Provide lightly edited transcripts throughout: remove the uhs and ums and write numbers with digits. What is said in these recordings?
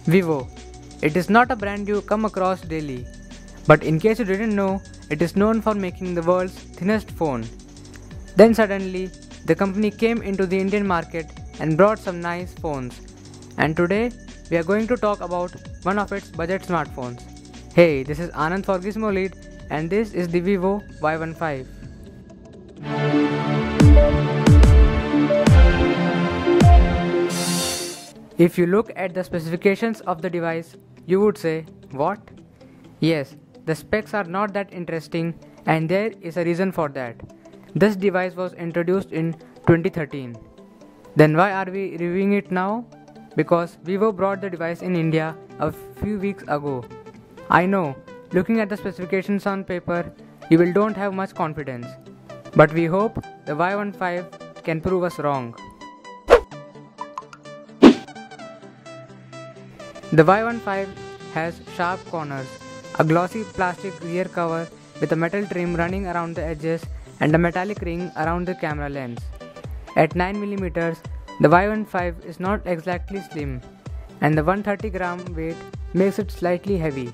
Vivo. It is not a brand you come across daily, but in case you didn't know, it is known for making the world's thinnest phone. Then suddenly, the company came into the Indian market and brought some nice phones. And today, we are going to talk about one of its budget smartphones. Hey, this is Anand for Gizmo Lead, and this is the Vivo Y15. If you look at the specifications of the device, you would say, what? Yes, the specs are not that interesting, and there is a reason for that. This device was introduced in 2013. Then why are we reviewing it now? Because Vivo brought the device in India a few weeks ago. I know, looking at the specifications on paper, you don't have much confidence. But we hope the Y15 can prove us wrong. The Y15 has sharp corners, a glossy plastic rear cover with a metal trim running around the edges and a metallic ring around the camera lens. At 9mm, the Y15 is not exactly slim, and the 130g weight makes it slightly heavy.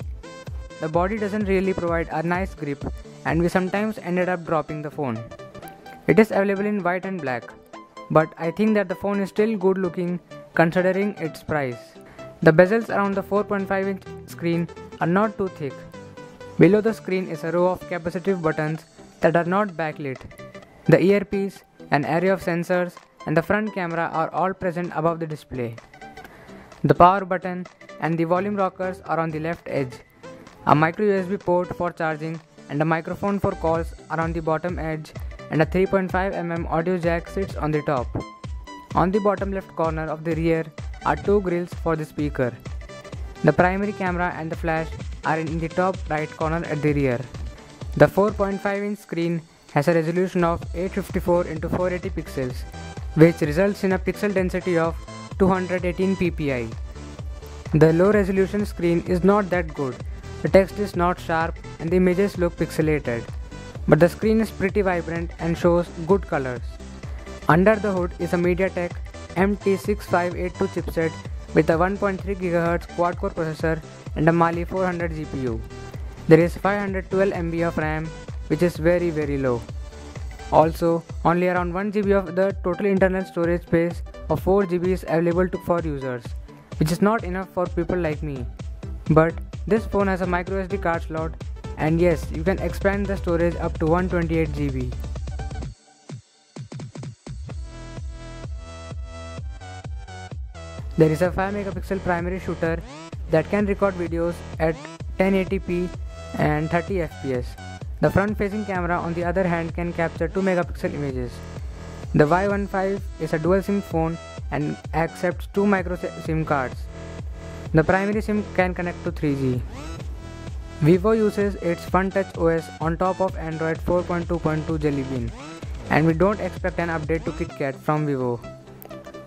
The body doesn't really provide a nice grip, and we sometimes ended up dropping the phone. It is available in white and black, but I think that the phone is still good looking considering its price. The bezels around the 4.5-inch screen are not too thick. Below the screen is a row of capacitive buttons that are not backlit. The earpiece, an array of sensors, and the front camera are all present above the display. The power button and the volume rockers are on the left edge. A micro USB port for charging and a microphone for calls are on the bottom edge, and a 3.5mm audio jack sits on the top. On the bottom left corner of the rear are two grills for the speaker. The primary camera and the flash are in the top right corner at the rear. The 4.5-inch screen has a resolution of 854x480 pixels, which results in a pixel density of 218 ppi. The low resolution screen is not that good. The text is not sharp and the images look pixelated, but the screen is pretty vibrant and shows good colors. Under the hood is a MediaTek MT6582 chipset with a 1.3 GHz quad-core processor and a Mali 400 GPU. There is 512 MB of RAM, which is very low. Also, only around 1 GB of the total internal storage space of 4 GB is available for users, which is not enough for people like me. But this phone has a micro SD card slot, and yes, you can expand the storage up to 128 GB. There is a 5MP primary shooter that can record videos at 1080p and 30 fps. The front-facing camera, on the other hand, can capture 2MP images. The Y15 is a dual SIM phone and accepts 2 micro SIM cards. The primary SIM can connect to 3G. Vivo uses its FunTouch OS on top of Android 4.2.2 Jelly Bean, and we don't expect an update to KitKat from Vivo.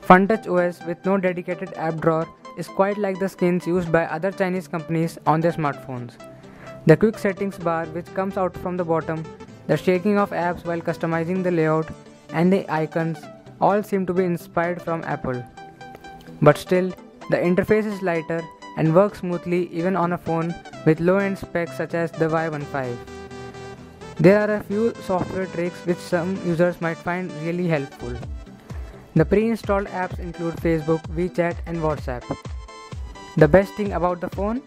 FunTouch OS with no dedicated app drawer is quite like the skins used by other Chinese companies on their smartphones. The quick settings bar which comes out from the bottom, the shaking of apps while customizing the layout, and the icons all seem to be inspired from Apple. But still, the interface is lighter and works smoothly even on a phone with low-end specs such as the Y15. There are a few software tricks which some users might find really helpful. The pre-installed apps include Facebook, WeChat, and WhatsApp. The best thing about the phone?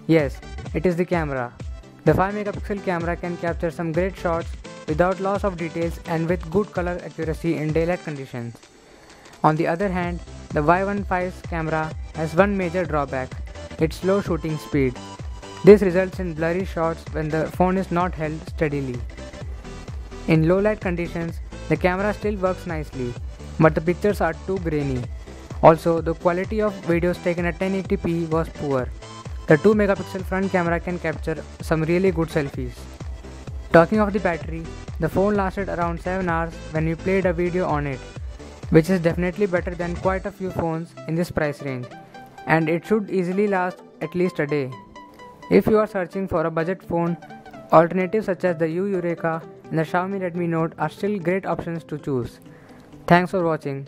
Yes, it is the camera. The 5MP camera can capture some great shots without loss of details and with good color accuracy in daylight conditions. On the other hand, the Y15's camera has one major drawback: its slow shooting speed. This results in blurry shots when the phone is not held steadily. In low light conditions, the camera still works nicely, but the pictures are too grainy. Also, the quality of videos taken at 1080p was poor. The 2MP front camera can capture some really good selfies. Talking of the battery, the phone lasted around 7 hours when we played a video on it, which is definitely better than quite a few phones in this price range, and it should easily last at least a day. If you are searching for a budget phone, alternatives such as the Eureka and the Xiaomi Redmi Note are still great options to choose. Thanks for watching.